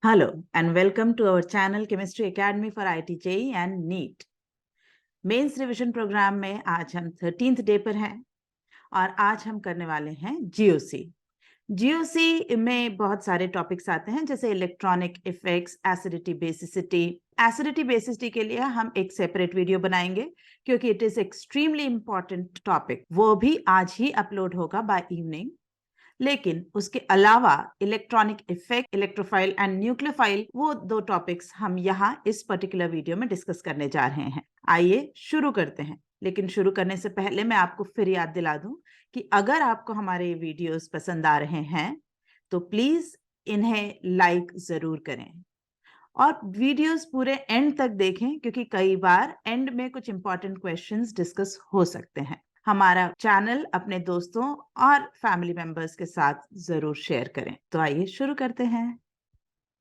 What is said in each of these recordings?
Hello and welcome to our channel Chemistry Academy for IIT JEE and NEET. Mains revision program में आज हम 13th day पर हैं और आज हम करने वाले हैं जीओसी। जीओसी में बहुत सारे टॉपिक्स आते हैं जैसे electronic effects, acidity basicity. Acidity basicity के लिए हम एक सेपरेट वीडियो बनाएंगे क्योंकि it is extremely important topic. वो भी आज ही अपलोड होगा बाय इवनिंग। लेकिन उसके अलावा electronic effect, electrophile and nucleophile, वो दो टॉपिक्स हम यहाँ इस पर्टिकुलर वीडियो में डिस्कस करने जा रहे हैं। आइए शुरू करते हैं। लेकिन शुरू करने से पहले मैं आपको फिर याद दिला दूं कि अगर आपको हमारे वीडियोस पसंद आ रहे हैं तो प्लीज इन्हें लाइक जरूर करें और वीडियोस पूरे एंड तक देखें क्योंकि कई बार एंड में कुछ इंपॉर्टेंट क्वेश्चंस डिस्कस हो सकते हैं। हमारा चैनल अपने दोस्तों और फैमिली मेंबर्स के साथ जरूर शेयर करें। तो आइए शुरू करते हैं।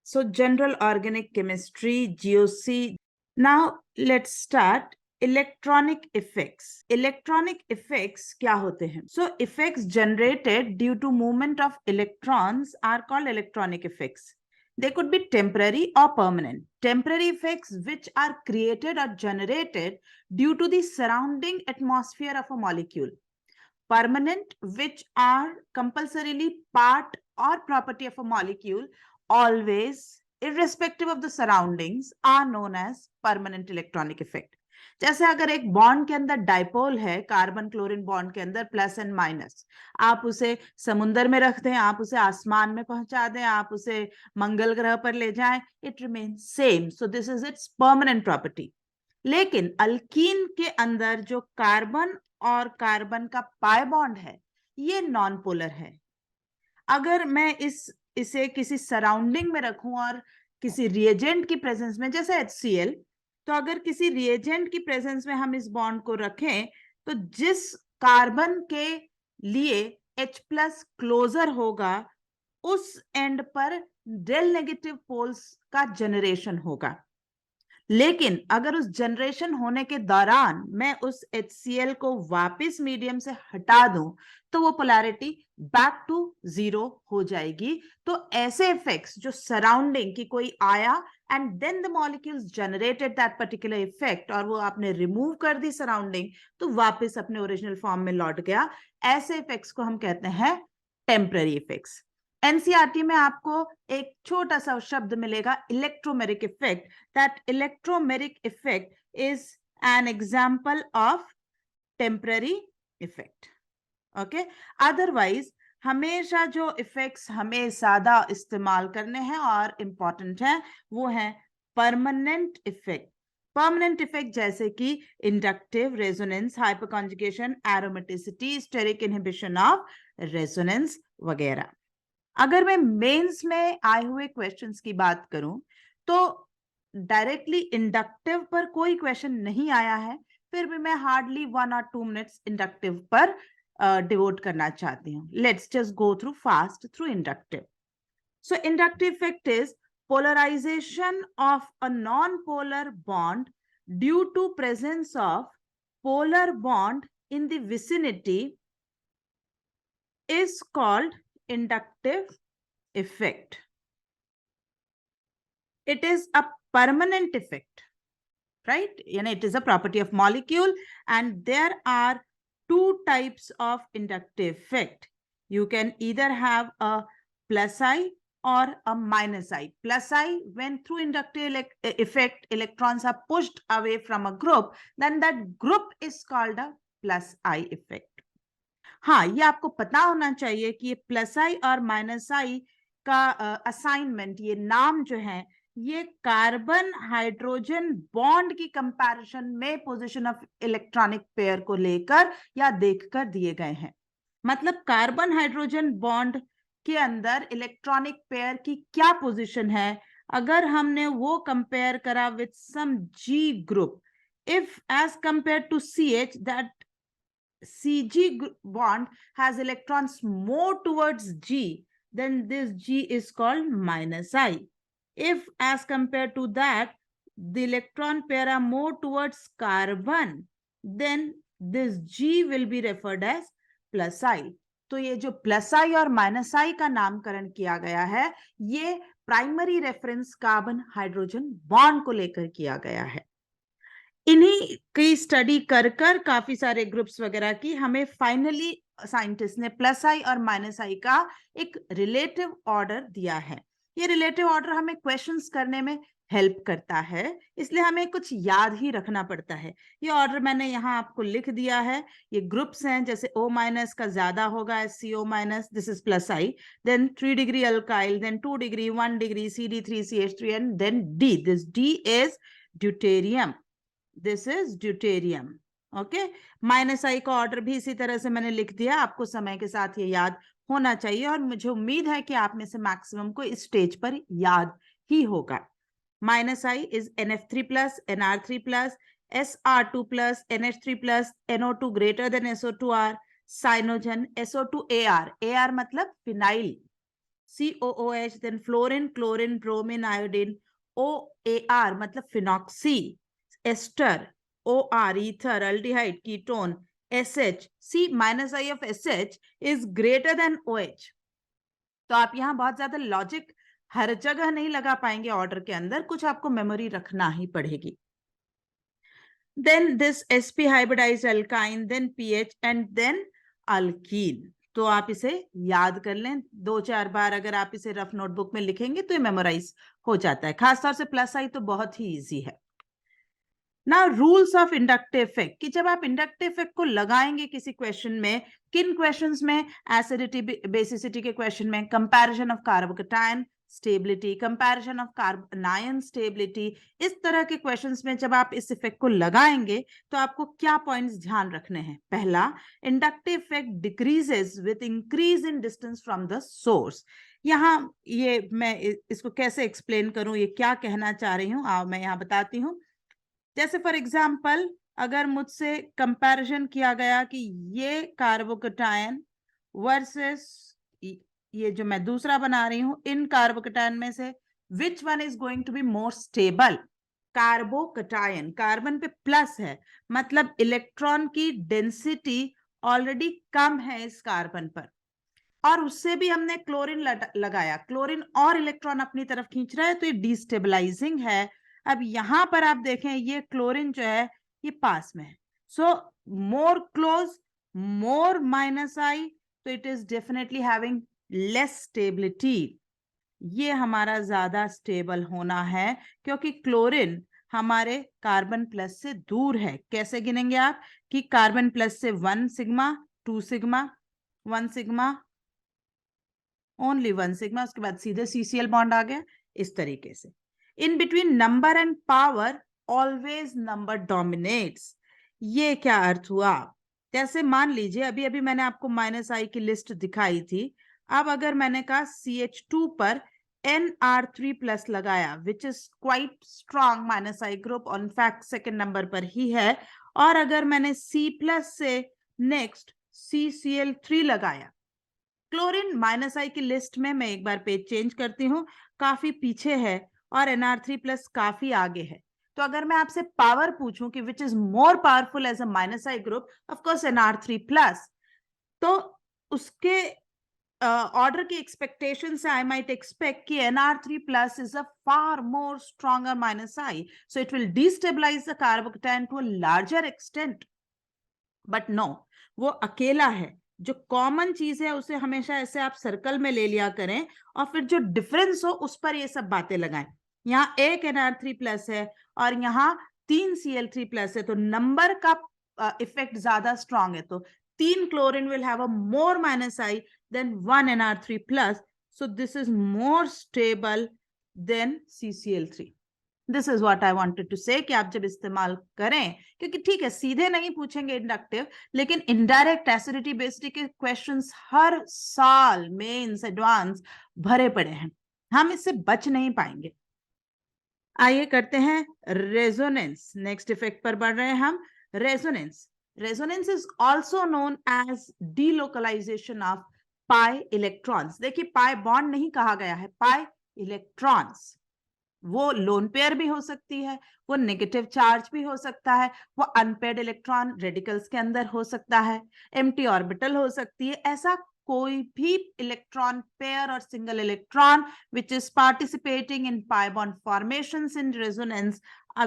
So general organic chemistry, GOC. Now let's start. Electronic effects. Electronic effects क्या होते हैं? So effects generated due to movement of electrons are called electronic effects. They could be temporary or permanent. Temporary effects which are created or generated due to the surrounding atmosphere of a molecule. Permanent, which are compulsorily part or property of a molecule, always, irrespective of the surroundings, are known as permanent electronic effect. जैसे अगर एक bond के अंदर dipole है, carbon chlorine bond के अंदर plus and minus, आप उसे समुद्र में रख दें, आप उसे आसमान में पहुंचा दें, आप उसे मंगल ग्रह पर ले जाएं, it remain same. So this is it's permanent property. लेकिन अल्कीन के अंदर जो कार्बन और कार्बन का पाई बॉन्ड है ये नॉन पोलर है. अगर मैं इसे किसी सराउंडिंग में रखूं और किसी रिएजेंट की प्रेजेंस में, जैसे HCl, तो अगर किसी रिएजेंट की प्रेजेंस में हम इस बॉन्ड को रखें तो जिस कार्बन के लिए H+ क्लोजर होगा उस एंड पर डेल नेगेटिव पोल्स का जनरेशन होगा. लेकिन अगर उस जनरेशन होने के दौरान मैं उस HCl को वापस मीडियम से हटा दूं तो वो पोलैरिटी बैक टू 0 हो जाएगी. तो ऐसे इफेक्ट्स जो सराउंडिंग की कोई आया and then the molecules generated that particular effect और वो आपने रिमूव कर दी सराउंडिंग तो वापस अपने ओरिजिनल फॉर्म में लौट गया, ऐसे इफेक्ट्स को हम कहते हैं टेम्पररी इफेक्ट्स. एनसीईआरटी में आपको एक छोटा सा शब्द मिलेगा, electromeric effect. That electromeric effect is an example of temporary effect. Okay. Otherwise हमेशा जो इफेक्ट्स हमें ज्यादा इस्तेमाल करने हैं और इंपॉर्टेंट हैं वो है परमानेंट इफेक्ट. परमानेंट इफेक्ट जैसे कि inductive resonance, hyperconjugation, aromaticity, steric inhibition of resonance वगैरह. अगर मैं मेंस में आए हुए क्वेश्चंस की बात करूं तो डायरेक्टली इंडक्टिव पर कोई क्वेश्चन नहीं आया है, फिर भी मैं हार्डली 1 or 2 मिनट्स इंडक्टिव पर डिवोट करना चाहती हूँ. Let's just go through fast through inductive. So inductive effect is polarization of a non polar bond due to presence of polar bond in the vicinity is called inductive effect. It is a permanent effect, right? It is a property of molecule and there are two types of inductive effect. You can either have a plus I or a minus I. Plus I, when through inductive effect electrons are pushed away from a group, then that group is called a plus I effect. हाँ, ये आपको पता होना चाहिए कि ये plus आई और minus I का असाइनमेंट, ये नाम जो है ये कार्बन हाइड्रोजन बॉन्ड की कंपैरिजन में पोजीशन ऑफ इलेक्ट्रॉनिक पेयर को लेकर या देखकर दिए गए हैं. मतलब कार्बन हाइड्रोजन बॉन्ड के अंदर इलेक्ट्रॉनिक पेयर की क्या पोजीशन है, अगर हमने वो कंपेयर करा with some G group, if as compare to CH, that Cg bond has electrons more towards G, then this G is called minus I. If as compared to that the electron pair are more towards carbon, then this G will be referred as plus I. तो ये जो plus आई और minus I का नामकरण किया गया है, ये primary reference carbon hydrogen bond को लेकर किया गया है। इन्हीं की स्टडी कर काफी सारे ग्रुप्स वगैरह की हमें फाइनली साइंटिस्ट ने प्लस आई और माइनस आई का एक रिलेटिव ऑर्डर दिया है। ये रिलेटिव ऑर्डर हमें क्वेश्चंस करने में हेल्प करता है, इसलिए हमें कुछ याद ही रखना पड़ता है। ये ऑर्डर मैंने यहाँ आपको लिख दिया है। ये ग्रुप्स हैं, जैसे O माइनस का ज्यादा होगा SCO minus, this is plus I, then 3 degree alkyl, then 2 degree, 1 degree CD3CH3 and then D, this D is deuterium, this is deuterium. Okay, minus I का ऑर्डर भी इसी तरह से मैंने लिख दिया, आपको समय के साथ ये याद होना चाहिए और मुझे उम्मीद है कि आप में से मैक्सिमम को इस स्टेज पर याद ही होगा। Minus I is NF3 plus, NR3 plus, SR2 plus, NH3 plus, NO2 greater than SO2R, cyanogen SO2AR, AR मतलब phenyl, COOH, then fluorine, chlorine, bromine, iodine, OAR मतलब phenoxy, ester, OR, ether, aldehyde, ketone, SH, C minus I of SH is greater than OH। तो आप यहाँ बहुत ज्यादा logic हर जगह नहीं लगा पाएंगे ऑर्डर के अंदर, कुछ आपको मेमोरी रखना ही पड़ेगी। Then this sp hybridized alkyne, then pH and then alkene। तो आप इसे याद कर लें, 2-4 बार अगर आप इसे रफ नोटबुक में लिखेंगे तो ये मेमोराइज हो जाता है। खासतौर से प्लस आई तो बहुत ही इजी है। ना रूल्स ऑफ इंडक्टिव इफेक्ट, कि जब आप इंडक्टिव इफेक्ट को लगाएंगे किसी क्वेश्चन में, किन क्वेश्चंस में, एसिडिटी बेसिसिटी के क्वेश्चन में, comparison of carbocation stability, comparison of carbanion stability, इस तरह के क्वेश्चंस में जब आप इस इफेक्ट को लगाएंगे तो आपको क्या पॉइंट्स ध्यान रखने हैं। पहला, inductive effect decreases with increase in distance from the source. यहाँ ये मैं इसको कैसे एक्सप्लेन करूं, ये क्या कहना चाह रही हूं, आओ मैं यहाँ बताती हूँ। जैसे फॉर एग्जाम्पल, अगर मुझसे कंपैरिजन किया गया कि ये कार्बोकेटायन वर्सेस ये जो मैं दूसरा बना रही हूं, इन कार्बोकेटायन में से which one is going to be more stable. Carbocation, carbon पे प्लस है, मतलब इलेक्ट्रॉन की डेंसिटी ऑलरेडी कम है इस कार्बन पर, और उससे भी हमने क्लोरीन लगाया, क्लोरीन और इलेक्ट्रॉन अपनी तरफ खींच रहा है, तो ये डिस्टेबलाइजिंग है। अब यहां पर आप देखें, ये क्लोरीन जो है ये पास में है, सो मोर क्लोज, मोर माइनस आई, तो it is definitely having less stability. ये हमारा ज्यादा स्टेबल होना है क्योंकि क्लोरीन हमारे कार्बन प्लस से दूर है। कैसे गिनेंगे आप कि कार्बन प्लस से 1 sigma, 2 sigma, 1 sigma, only 1 sigma, उसके बाद सीधे CCl बॉन्ड आ गया, इस तरीके से। In between number and power always number dominates. ये क्या अर्थ हुआ? जैसे मान लीजिए अभी अभी मैंने आपको माइनस आई की लिस्ट दिखाई थी, अब अगर मैंने कहा CH2 पर NR3 प्लस लगाया, which is quite strong minus I group, on fact second number पर ही है, और अगर मैंने C प्लस से नेक्स्ट CCl3 लगाया, क्लोरीन माइनस आई की लिस्ट में, मैं एक बार पेज चेंज करती हूँ, काफी पीछे है और NR3 प्लस काफी आगे है। तो अगर मैं आपसे पावर पूछूं कि which is more powerful as a minus I group, of course NR3 plus, तो उसके ऑर्डर की एक्सपेक्टेशन से आई माइट एक्सपेक्ट कि NR3 plus is a far more stronger minus I, so it will destabilize the carbocation to a larger extent. But no, वो अकेला है। जो common चीज है उसे हमेशा ऐसे आप सर्कल में ले लिया करें और फिर जो डिफरेंस हो उस पर ये सब बातें लगाएं। यहाँ एक NR3 प्लस है और यहाँ 3 Cl3 प्लस है, तो नंबर का इफेक्ट ज्यादा स्ट्रॉन्ग है, तो 3 chlorine will have a more minus I than 1 NR3 plus, so this is more stable than CCl3। This is what I wanted to say, कि आप जब इस्तेमाल करें, क्योंकि ठीक है सीधे नहीं पूछेंगे इंडक्टिव, लेकिन इनडायरेक्ट एसिडिटी बेसिसिटी के क्वेश्चंस हर साल मेंस एडवांस भरे पड़े हैं, हम इससे बच नहीं पाएंगे। आइए करते हैं रेजोनेंस। नेक्स्ट इफेक्ट पर बढ़ रहे हैं हम, resonance. Resonance is also known as delocalization of pi electrons. देखिए, पाई बॉन्ड नहीं कहा गया है, पाई इलेक्ट्रॉन्स। वो लोन पेयर भी हो सकती है, वो नेगेटिव चार्ज भी हो सकता है, वो अनपेयर्ड इलेक्ट्रॉन रेडिकल्स के अंदर हो सकता है, एम्प्टी ऑर्बिटल हो सकती है, ऐसा कोई भी इलेक्ट्रॉन पेयर और single electron which is participating in pi bond formations in resonance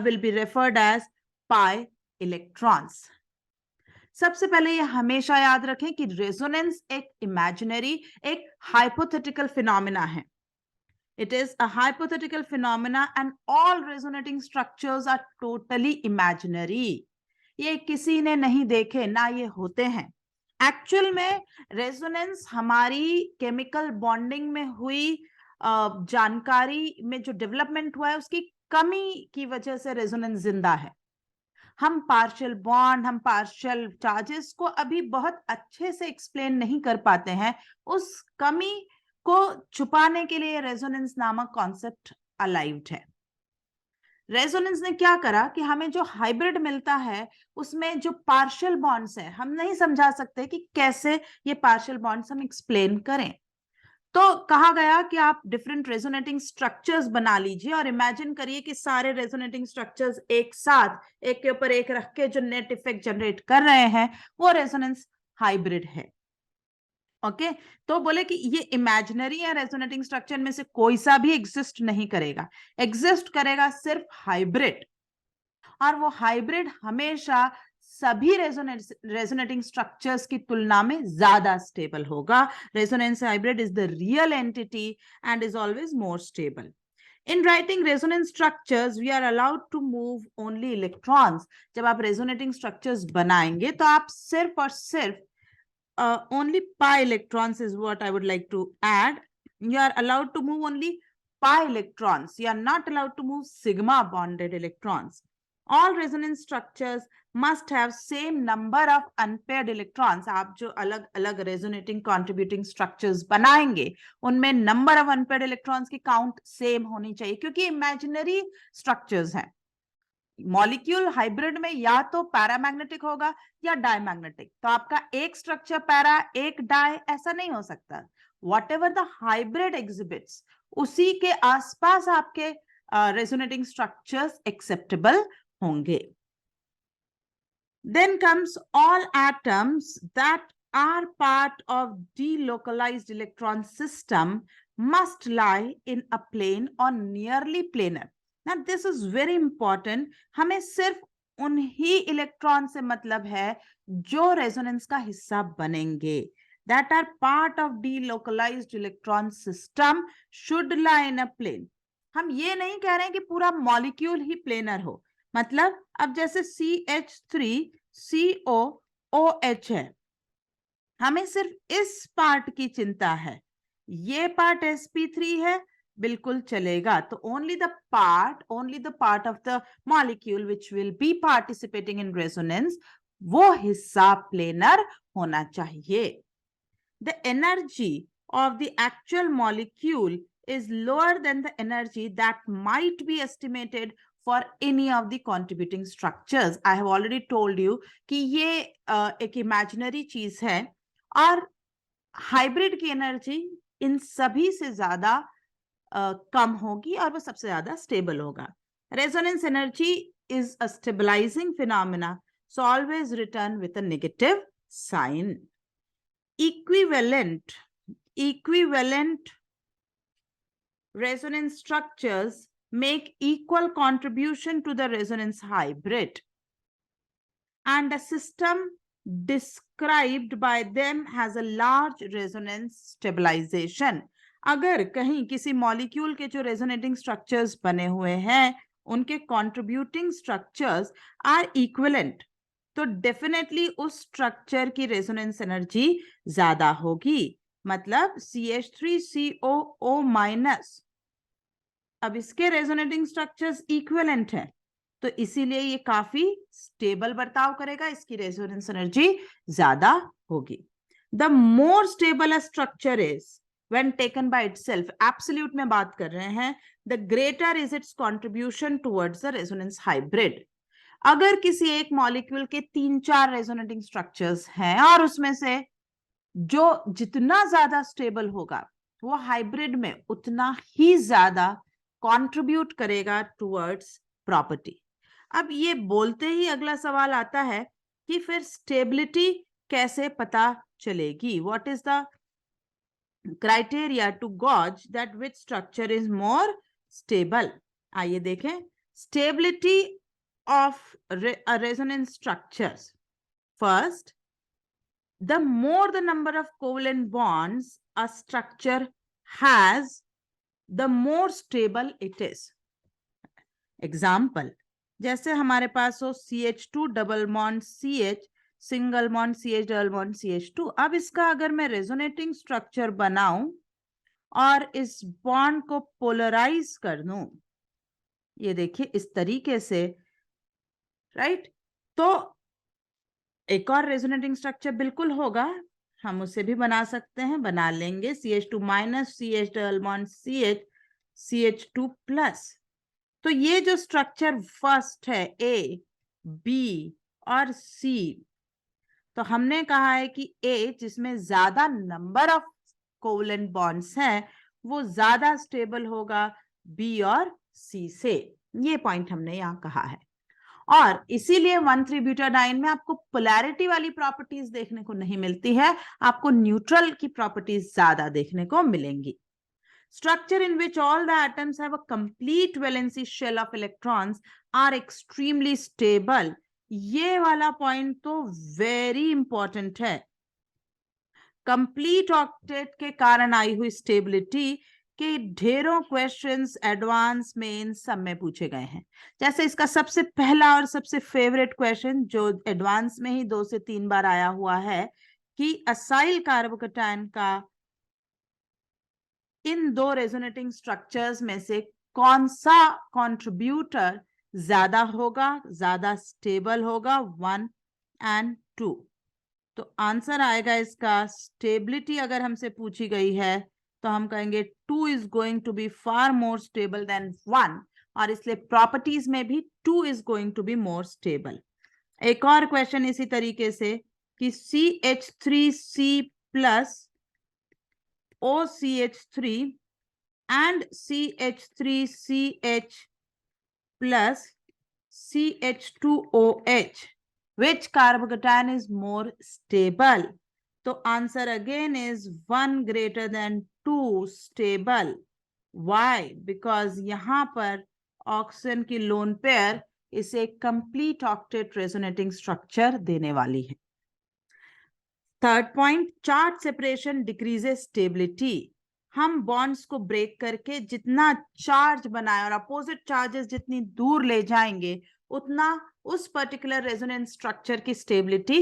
will be referred as pi electrons. सबसे पहले ये हमेशा याद रखें कि रेजोनेंस एक इमेजिनरी, एक हाइपोथेटिकल फिनोमेना है. It is a hypothetical phenomena and all resonating structures are totally imaginary. ये किसी ने नहीं देखे, ना ये होते हैं. एक्चुअल में रेजोनेंस हमारी केमिकल बॉन्डिंग में हुई जानकारी में जो डेवलपमेंट हुआ है उसकी कमी की वजह से रेजोनेंस जिंदा है. हम पार्शियल बॉन्ड, हम पार्शियल चार्जेस को अभी बहुत अच्छे से एक्सप्लेन नहीं कर पाते हैं. उस कमी को छुपाने के लिए रेजोनेंस नामक कॉन्सेप्ट अलाइव्ड है. रेजोनेंस ने क्या करा कि हमें जो हाइब्रिड मिलता है उसमें जो पार्शियल बॉन्ड्स है, हम नहीं समझा सकते कि कैसे ये पार्शियल बॉन्ड्स हम एक्सप्लेन करें. तो कहा गया कि आप डिफरेंट रेजोनेटिंग स्ट्रक्चर्स बना लीजिए और इमेजिन करिए कि सारे रेजोनेटिंग स्ट्रक्चर्स एक साथ एक के ऊपर एक रख के जो नेट इफेक्ट जनरेट कर रहे हैं वो रेजोनेंस हाइब्रिड है. ओके तो बोले कि ये इमेजिनरी या रेजोनेटिंग स्ट्रक्चर में से कोई सा भी एग्जिस्ट नहीं करेगा. एग्जिस्ट करेगा सिर्फ हाइब्रिड, और वो हाइब्रिड हमेशा सभी रेजोनेटिंग स्ट्रक्चर्स की तुलना में ज्यादा स्टेबल होगा. Resonance hybrid is the real entity and is always more stable. In writing resonance structures, we are allowed to move only electrons. जब आप resonating structures बनाएंगे तो आप सिर्फ और सिर्फ only pi electrons is what I would like to add. You are allowed to move only pi electrons. You are not allowed to move sigma bonded electrons. All resonance structures must have same number of unpaired electrons. आप जो अलग अलग resonating contributing structures बनाएंगे उनमें number of unpaired electrons की count same होनी चाहिए, क्योंकि imaginary structures हैं. मॉलिक्यूल हाइब्रिड में या तो पैरामैग्नेटिक होगा या डायमैग्नेटिक. तो आपका एक स्ट्रक्चर पैरा एक डाई ऐसा नहीं हो सकता. Whatever the hybrid exhibits उसी के आसपास आपके रेजोनेटिंग स्ट्रक्चर्स एक्सेप्टेबल होंगे. Then comes all atoms that are part of delocalized electron system must lie in a plane or nearly planar. Now this is very important. हमें सिर्फ उन्हीं electron से मतलब है जो रेजोनेंस का हिस्सा बनेंगे. That are part of delocalized electron system should lie in a plane. हम ये नहीं कह रहे हैं कि पूरा मॉलिक्यूल ही प्लेनर हो. मतलब अब जैसे CH3COOH है, हमें सिर्फ इस पार्ट की चिंता है. ये पार्ट sp3 है, बिल्कुल चलेगा. तो only the part of the molecule which will be participating in resonance, वो हिस्सा प्लेनर होना चाहिए. The energy of the actual molecule is lower than the energy that might be estimated for any of the contributing structures. I have already told you कि ये एक imaginary चीज है और हाइब्रिड की एनर्जी इन सभी से ज्यादा कम होगी और वो सबसे ज्यादा स्टेबल होगा. Resonance energy is a stabilizing phenomena, so always return with a negative sign. Equivalent resonance structures make equal contribution to the resonance hybrid, and a system described by them has a large resonance stabilization. अगर कहीं किसी molecule के जो resonating structures बने हुए हैं उनके contributing structures are equivalent, तो डेफिनेटली उस स्ट्रक्चर की रेजोनेंस एनर्जी ज्यादा होगी. मतलब CH3COO-, अब इसके रेजोनेटिंग स्ट्रक्चर्स इक्विवेलेंट हैं तो इसीलिए ये काफी स्टेबल बर्ताव करेगा, इसकी रेजोनेंस एनर्जी ज्यादा होगी. The more stable a structure is when taken by itself, absolute में बात कर रहे हैं, the greater is it's contribution towards the resonance hybrid. अगर किसी एक मॉलिक्यूल के 3-4 रेजोनेटिंग स्ट्रक्चर्स हैं और उसमें से जो जितना ज्यादा स्टेबल होगा वो हाइब्रिड में उतना ही ज्यादा कंट्रीब्यूट करेगा टुवर्ड्स प्रॉपर्टी. अब ये बोलते ही अगला सवाल आता है कि फिर स्टेबिलिटी कैसे पता चलेगी. What is the criteria to gauge that which structure is more stable. आइए देखें stability of resonance structures. First, the more the number of covalent bonds a structure has, the more stable it is. Example, जैसे हमारे पास हो CH2 double bond CH, single bond CH double bond CH2. अब इसका अगर मैं resonating structure बनाऊं और इस बॉन्ड को पोलराइज कर दूं, ये देखिए इस तरीके से, राइट? तो एक और रेजोनेटिंग स्ट्रक्चर बिल्कुल होगा, हम उसे भी बना सकते हैं, बना लेंगे. CH2 minus CH double bond CH CH2 plus. तो ये जो स्ट्रक्चर फर्स्ट है A, B और C, तो हमने कहा है कि A जिसमें ज्यादा नंबर ऑफ कोवलेंट बॉन्ड्स हैं वो ज्यादा स्टेबल होगा B और C से. ये पॉइंट हमने यहाँ कहा है. और इसीलिए 1,3-ब्यूटाडाइन में आपको पोलैरिटी वाली प्रॉपर्टीज देखने को नहीं मिलती है, आपको न्यूट्रल की प्रॉपर्टीज ज्यादा देखने को मिलेंगी. Structure in which all the atoms have a complete valency shell of electrons are extremely stable. ये वाला पॉइंट तो वेरी इंपॉर्टेंट है. कंप्लीट ऑक्टेट के कारण आई हुई स्टेबिलिटी के ढेरों क्वेश्चंस एडवांस मेन सब में पूछे गए हैं. जैसे इसका सबसे पहला और सबसे फेवरेट क्वेश्चन जो एडवांस में ही 2 से 3 बार आया हुआ है कि असाइल कार्बोकैटायन का इन दो रेजोनेटिंग स्ट्रक्चर्स में से कौन सा कंट्रीब्यूटर ज्यादा होगा, ज्यादा स्टेबल होगा, 1 और 2. तो आंसर आएगा इसका, स्टेबिलिटी अगर हमसे पूछी गई है तो हम कहेंगे 2 is going to be far more stable than 1, और इसलिए प्रॉपर्टीज में भी 2 is going to be more stable. एक और क्वेश्चन इसी तरीके से कि CH3C plus OCH3 and CH3CH plus CH2OH, which carbocation is more stable? तो answer again is 1 greater than 2 stable. Why? Because यहाँ पर ऑक्सीजन की लोन पेयर इसे कंप्लीट ऑक्टेट रेजोनेटिंग स्ट्रक्चर देने वाली है. Third point, charge separation decreases stability. हम bonds को ब्रेक करके जितना चार्ज बनाए और अपोजिट चार्जेस जितनी दूर ले जाएंगे उतना उस पर्टिकुलर रेजोनेंस स्ट्रक्चर की स्टेबिलिटी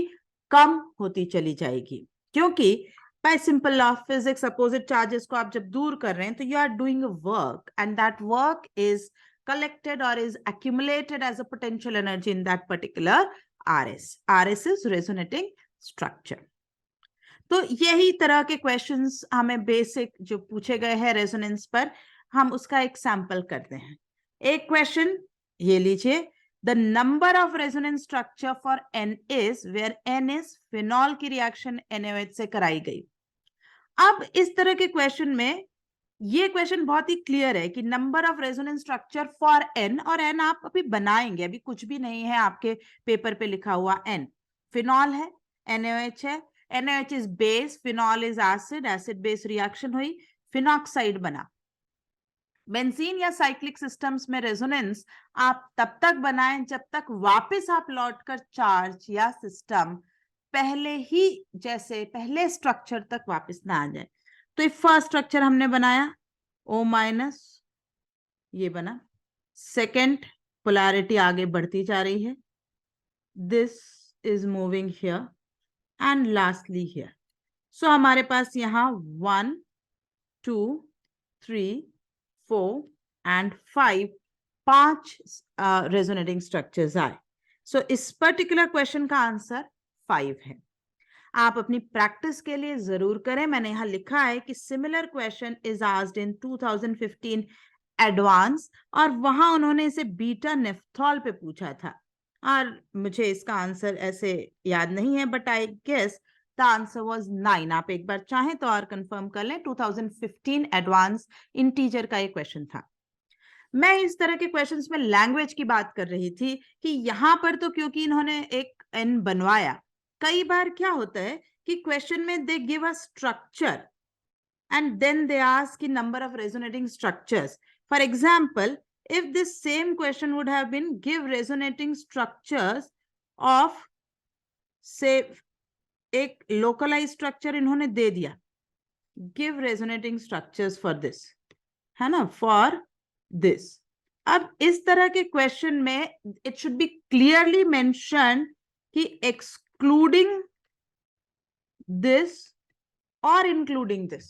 कम होती चली जाएगी. क्योंकि by simple law of physics opposite charges को आप जब दूर कर रहे हैं तो you are doing a work and that work is collected or is accumulated as a potential energy in that particular RS. RS is resonating structure. तो यही तरह के क्वेश्चंस हमें बेसिक जो पूछे गए हैं रेजोनेंस पर, हम उसका एक सैंपल करते हैं. एक क्वेश्चन ये लीजिए, the number of resonance structure for N is where N is phenol की रिएक्शन NaOH से कराई गई. अब इस तरह के क्वेश्चन में ये क्वेश्चन बहुत ही क्लियर है कि number of resonance structure for N, और N आप अभी बनाएंगे, अभी कुछ भी नहीं है आपके पेपर पे लिखा हुआ N. फिनॉल है, NaOH है, NaOH is base, phenol is acid, acid base reaction हुई, फिनॉक्साइड बना. बेंजीन या साइक्लिक सिस्टम्स में रेजोनेंस आप तब तक बनाएं जब तक वापस आप लौटकर चार्ज या सिस्टम पहले ही जैसे पहले स्ट्रक्चर तक वापस ना आ जाए. तो ये फर्स्ट स्ट्रक्चर हमने बनाया O-, ये बना. सेकेंड पोलैरिटी आगे बढ़ती जा रही है, this is moving here and lastly here. So हमारे पास यहाँ 1, 2, 3, 4 and 5 रेजोनेटिंग स्ट्रक्चर्स आए. सो इस पर्टिकुलर क्वेश्चन का आंसर 5 है. आप अपनी प्रैक्टिस के लिए जरूर करें. मैंने यहाँ लिखा है कि similar question is asked in 2015 advance, और वहां उन्होंने इसे बीटा नेफ्थॉल पे पूछा था, और मुझे इसका आंसर ऐसे याद नहीं है, but I guess the answer was 9. आप एक बार चाहें तो और कंफर्म कर लें. 2015 एडवांस इंटीजर का ये क्वेश्चन था. मैं इस तरह के क्वेश्चंस में लैंग्वेज की बात कर रही थी कि यहाँ पर तो क्योंकि इन्होंने एक N बनवाया, कई बार क्या होता है कि क्वेश्चन में they give a structure and then they ask the number of resonating structures. For example, if this same question would have been give resonating structures of say एक localized structure इन्होंने दे दिया, give resonating structures for this, है ना, for this. अब इस तरह के question में it should be clearly mentioned कि excluding this और including this,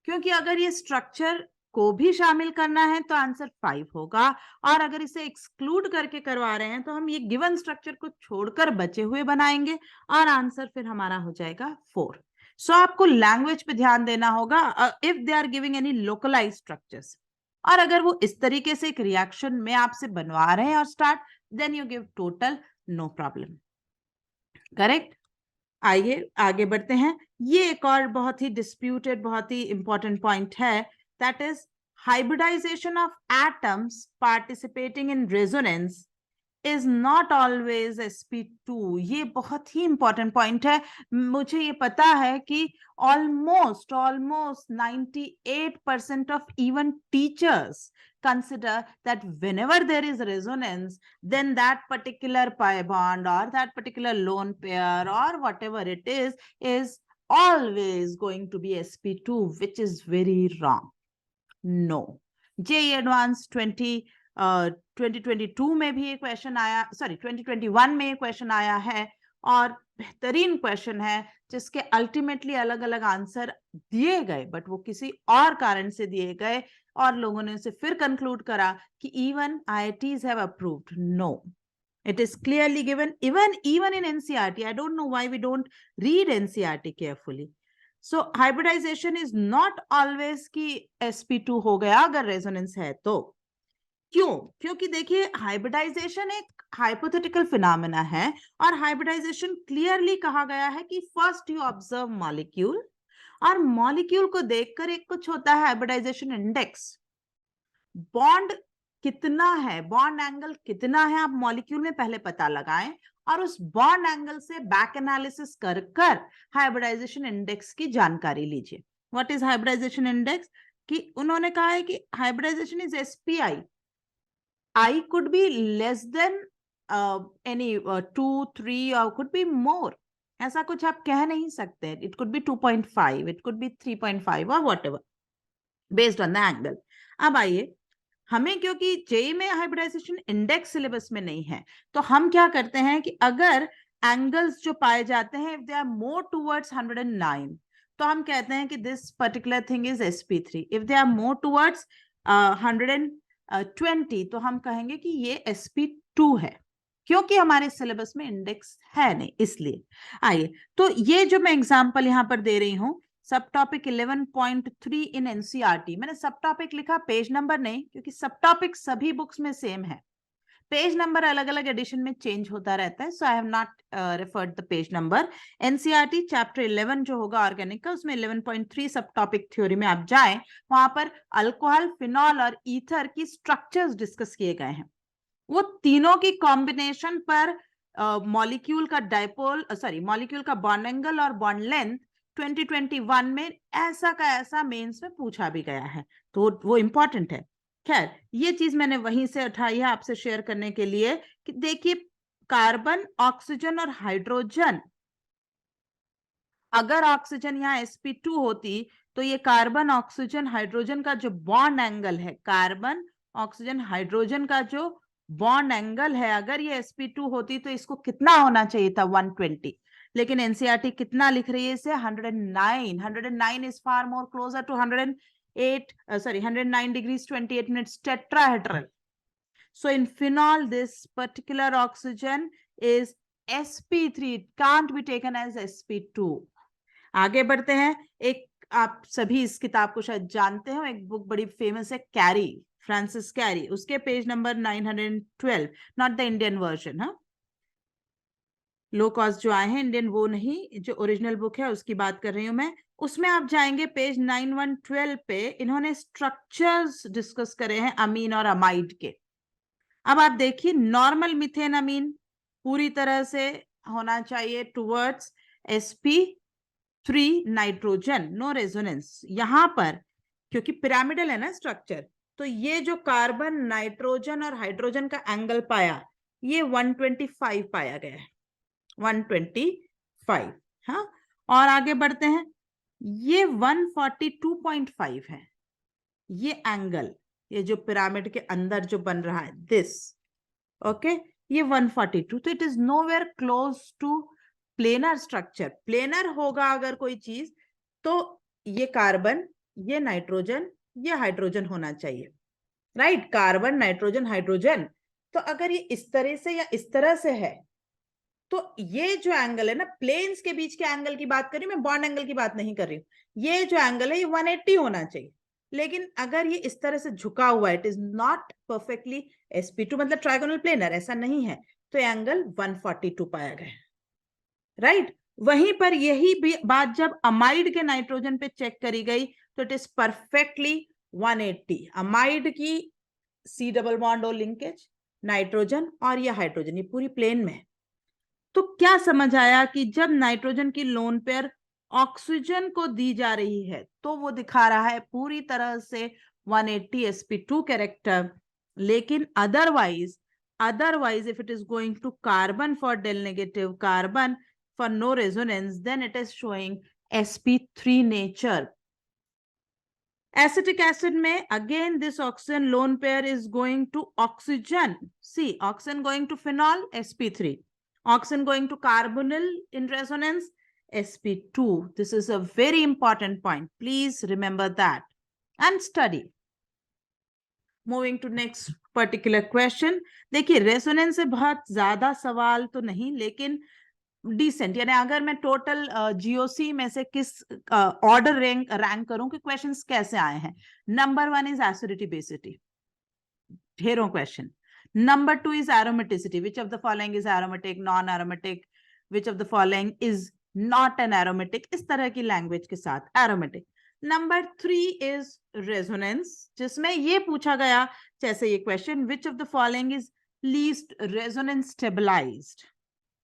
क्योंकि अगर ये स्ट्रक्चर को भी शामिल करना है तो आंसर 5 होगा, और अगर इसे एक्सक्लूड करके करवा रहे हैं तो हम ये गिवन स्ट्रक्चर को छोड़कर बचे हुए बनाएंगे और आंसर फिर हमारा हो जाएगा 4. सो आपको लैंग्वेज पे ध्यान देना होगा if they are giving any localize structures, और अगर वो इस तरीके से एक रिएक्शन में आपसे बनवा रहे हैं और start, then you give total, no problem. Correct. आइए आगे बढ़ते हैं. ये एक और बहुत ही डिस्प्यूटेड, बहुत ही इंपॉर्टेंट पॉइंट है, that is hybridization of atoms participating in resonance is not always sp2. ये बहुत ही इंपॉर्टेंट पॉइंट है. मुझे ये पता है कि almost 98% of even teachers consider that whenever there is resonance, then that particular pi bond or that particular lone pair or whatever it is always going to be sp2, which is very wrong. No. JEE Advanced 2022 में भी एक question आया, sorry 2021 में एक question आया है, और बेहतरीन क्वेश्चन है जिसके अल्टीमेटली अलग अलग आंसर दिए गए, बट वो किसी और कारण से दिए गए और लोगों ने उसे फिर कंक्लूड करा कि even IITs have approved. No, it is clearly given even in NCERT. I don't know why we don't read NCERT carefully. So hybridization is not always कि sp2 हो गया अगर रेजोनेंस है तो. क्यों? क्योंकि देखिए हाइब्रिडाइजेशन एक हाइपोथेटिकल फिनोमेना है, और हाइब्रिडाइजेशन क्लियरली कहा गया है कि फर्स्ट यू ऑब्जर्व मॉलिक्यूल, और मॉलिक्यूल को देखकर एक कुछ होता है हाइब्रिडाइजेशन इंडेक्स. बॉन्ड कितना है, बॉन्ड एंगल कितना है, आप मॉलिक्यूल में पहले पता लगाएं और उस बॉन्ड एंगल से बैक एनालिसिस कर हाइब्रिडाइजेशन इंडेक्स की जानकारी लीजिए. What is hybridisation index? कि उन्होंने कहा है कि hybridisation is SPI. I could be less than any 2, 3 or could be more. ऐसा कुछ आप कह नहीं सकते. It could be 2.5, it could be 3.5 or whatever based on the angle. अब आइए, हमें क्योंकि जेई में हाइब्रिडाइजेशन इंडेक्स सिलेबस में नहीं है, तो हम क्या करते हैं कि अगर एंगल्स जो पाए जाते हैं if they are more towards 109, तो हम कहते हैं कि this particular thing is sp3. If they are more towards 120, तो हम कहेंगे कि ये sp2 है, क्योंकि हमारे सिलेबस में इंडेक्स है नहीं, इसलिए. आइए, तो ये जो मैं एग्जांपल यहाँ पर दे रही हूँ, सब टॉपिक 11.3 इन एनसीईआरटी. मैंने सब टॉपिक लिखा, पेज नंबर नहीं, क्योंकि सब टॉपिक सभी बुक्स में सेम है. पेज नंबर अलग अलग एडिशन में चेंज होता रहता है, so I have not referred the page number. NCERT chapter 11 जो होगा ऑर्गेनिक का, उसमें 11.3 सब टॉपिक थ्योरी में आप जाएं, वहां पर अल्कोहल, फिनॉल और ईथर की स्ट्रक्चर्स डिस्कस किए गए हैं. वो तीनों की कॉम्बिनेशन पर मॉलिक्यूल का डाइपोल, सॉरी मॉलिक्यूल का बॉन्ड एंगल और बॉन्ड लेंथ 2021 में ऐसा का ऐसा मेंस में पूछा भी गया है, तो वो इंपॉर्टेंट है. खैर, ये चीज मैंने वहीं से उठाई है आपसे शेयर करने के लिए कि देखिए, कार्बन, ऑक्सीजन और हाइड्रोजन, अगर ऑक्सीजन यहाँ sp2 होती तो ये कार्बन, ऑक्सीजन, हाइड्रोजन का जो बॉन्ड एंगल है, कार्बन, ऑक्सीजन, हाइड्रोजन का जो बॉन्ड एंगल है, अगर ये sp2 होती तो इसको कितना होना चाहिए था? 120. लेकिन एनसीईआरटी कितना लिख रही है इसे? 109. 109 is far more closer to 108, sorry 109 degrees 28 minutes tetrahedral. So in phenol, this particular oxygen is sp3. It can't be taken as sp2. आगे बढ़ते हैं. एक आप सभी इस किताब को शायद जानते हो, एक बुक बड़ी फेमस है, कैरी, फ्रांसिस कैरी. उसके page number 912, not the Indian version, हाँ, लो कॉस्ट जो आए हैं इंडियन वो नहीं, जो ओरिजिनल बुक है उसकी बात कर रही हूं मैं. उसमें आप जाएंगे पेज 9112 पे, इन्होंने स्ट्रक्चर्स डिस्कस करे हैं अमीन और अमाइड के. अब आप देखिए, नॉर्मल मिथेन अमीन पूरी तरह से होना चाहिए towards sp3, 3 nitrogen, no resonance. यहां पर क्योंकि पिरामिडल है ना स्ट्रक्चर, तो ये जो कार्बन, नाइट्रोजन और हाइड्रोजन का एंगल पाया, ये 125 पाया गया है, 125। हाँ, और आगे बढ़ते हैं, ये 142.5 है ये एंगल, ये जो पिरामिड के अंदर जो बन रहा है, दिस, ओके, ये 142। तो it is nowhere close to planar structure. Planar होगा अगर कोई चीज, तो ये कार्बन, ये नाइट्रोजन, ये हाइड्रोजन होना चाहिए, राइट? Carbon, nitrogen, hydrogen. तो अगर ये इस तरह से या इस तरह से है, तो ये जो एंगल है ना, प्लेन्स के बीच के एंगल की बात कर रही हूँ मैं, बॉन्ड एंगल की बात नहीं कर रही हूँ। ये जो एंगल है ये 180 होना चाहिए, लेकिन अगर ये इस तरह से झुका हुआ है, it is not perfectly sp2, मतलब ट्राइगोनल प्लेनर, ऐसा नहीं है, तो एंगल 142 पाया गया, राइट? वहीं पर यही भी बात जब अमाइड के नाइट्रोजन पे चेक करी गई, तो इट इज परफेक्टली 180। अमाइड की C डबल बॉन्ड और लिंकेज, नाइट्रोजन और ये हाइड्रोजन, ये पूरी प्लेन में है। तो क्या समझ आया कि जब नाइट्रोजन की लोन पेयर ऑक्सीजन को दी जा रही है, तो वो दिखा रहा है पूरी तरह से 180 sp2 कैरेक्टर, लेकिन otherwise if it is going to carbon for del negative, carbon for no resonance, then it is showing sp3 nature. Acetic acid में again this oxygen lone pair is going to oxygen, see, oxygen going to phenol, sp3, oxygen going to carbonyl in resonance, sp2. This is a very important point, please remember that and study. Moving to next particular question. देखिए resonance से बहुत ज्यादा सवाल तो नहीं, लेकिन decent, यानी अगर मैं टोटल जीओसी में से किस ऑर्डर रैंक करूं कि क्वेश्चंस कैसे आए हैं, नंबर 1 इज एसिडिटी बेसिटी, ढेरों question. Number 2 is aromaticity, which of the following is aromatic, non aromatic, which of the following is not an aromatic, इस तरह की लैंग्वेज के साथ एरोमेटिक। नंबर 3 इज रेजोनेंस, जिसमें ये पूछा गया जैसे ये question, which of the following is least resonance stabilised,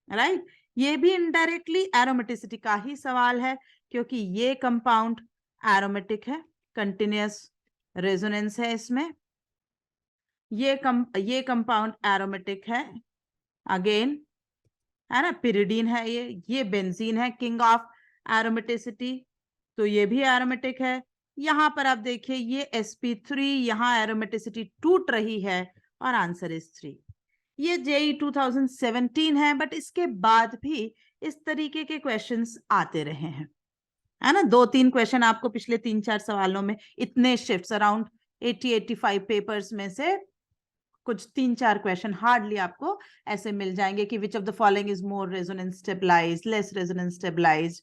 right? ये भी इनडायरेक्टली एरोमेटिसिटी का ही सवाल है, क्योंकि ये कंपाउंड एरोमेटिक है, कंटिन्यूअस रेजोनेंस है इसमें। ये कंपाउंड एरोमेटिक है, अगेन, है ना, पिरिडीन है, ये बेंजीन है, किंग ऑफ एरोमेटिसिटी, तो ये भी एरोमेटिक है। यहां पर आप देखिए ये sp3, यहां एरोमेटिसिटी टूट रही है, और आंसर इज 3। ये जेई 2017 है, बट इसके बाद भी इस तरीके के क्वेश्चंस आते रहे हैं, है ना। 2-3 क्वेश्चन आपको पिछले 3-4 सवालों में, इतने शिफ्ट्स अराउंड 80-85 पेपर्स में से कुछ 3-4 क्वेश्चन हार्डली आपको ऐसे मिल जाएंगे कि which of the following is more resonance stabilised, less resonance stabilised,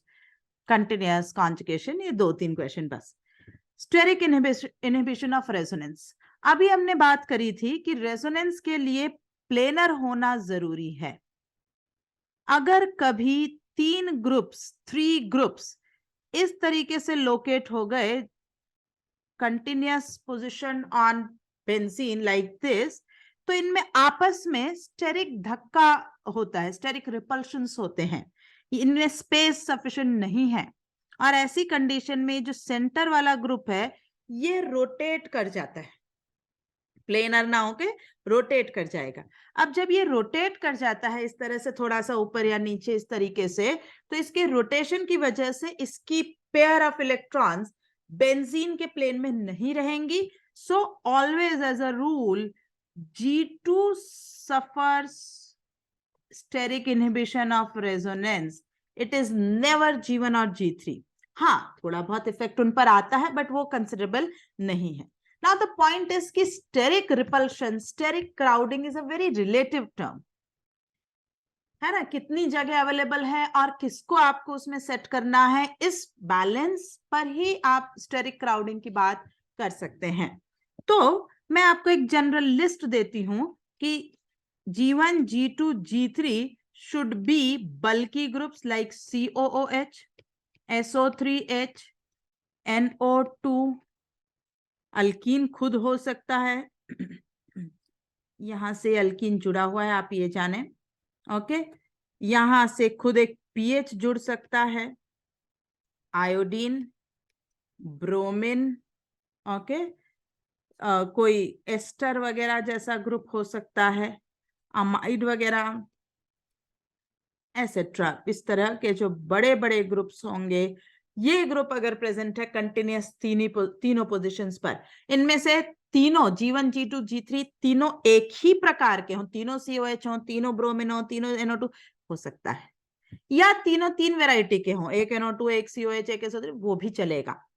continuous conjugation, ये 2-3 क्वेश्चन बस। स्टेरिक इनहिबिशन ऑफ रेजोनेंस, अभी हमने बात करी थी कि रेजोनेंस के लिए प्लेनर होना जरूरी है। अगर कभी 3 ग्रुप्स इस तरीके से लोकेट हो गए, continuous position on benzene like this, तो इनमें आपस में स्टेरिक धक्का होता है, स्टेरिक रिपल्शंस होते हैं, इनमें स्पेस सफिशिएंट नहीं है, और ऐसी कंडीशन में जो सेंटर वाला ग्रुप है ये रोटेट कर जाता है, प्लेनर ना होके रोटेट कर जाएगा। अब जब ये रोटेट कर जाता है इस तरह से, थोड़ा सा ऊपर या नीचे इस तरीके से, तो इसके रोटेशन की वजह से इसकी पेयर ऑफ इलेक्ट्रॉन्स बेंजीन के प्लेन में नहीं रहेंगी। So always as a rule G2 suffers steric inhibition of resonance, it is never G1 और G3। हाँ, थोड़ा बहुत इफेक्ट उन पर आता है, बट वो कंसिडरेबल नहीं है। Now the point is कि steric repulsion, steric crowding is a very relative term, है ना, कितनी जगह अवेलेबल है और किसको आपको उसमें सेट करना है, इस बैलेंस पर ही आप स्टेरिक क्राउडिंग की बात कर सकते हैं। तो मैं आपको एक जनरल लिस्ट देती हूं कि G1, G2, G3 should be bulky groups like COOH, SO3H, NO2, alkyne खुद हो सकता है, यहां से अल्कीन जुड़ा हुआ है, आप ये जाने, ओके। यहां से खुद एक पीएच जुड़ सकता है, आयोडीन, ब्रोमीन, ओके, कोई एस्टर वगैरह जैसा ग्रुप हो सकता है, अमाइड वगैरह, एसेट्रा। इस तरह के जो बड़े बड़े ग्रुप्स होंगे, ये ग्रुप अगर प्रेजेंट है कंटिन्यूस तीनों पोजीशंस पर, इनमें से तीनों G1 G2 G3 तीनों एक ही प्रकार के हों, तीनों COH हो, तीनों ब्रोमीन हो, तीनों NO2 हो सकता है, या तीनों तीन वैरायटी के हों, एक NO2 एक COH एक SO3, वो भी चलेगा।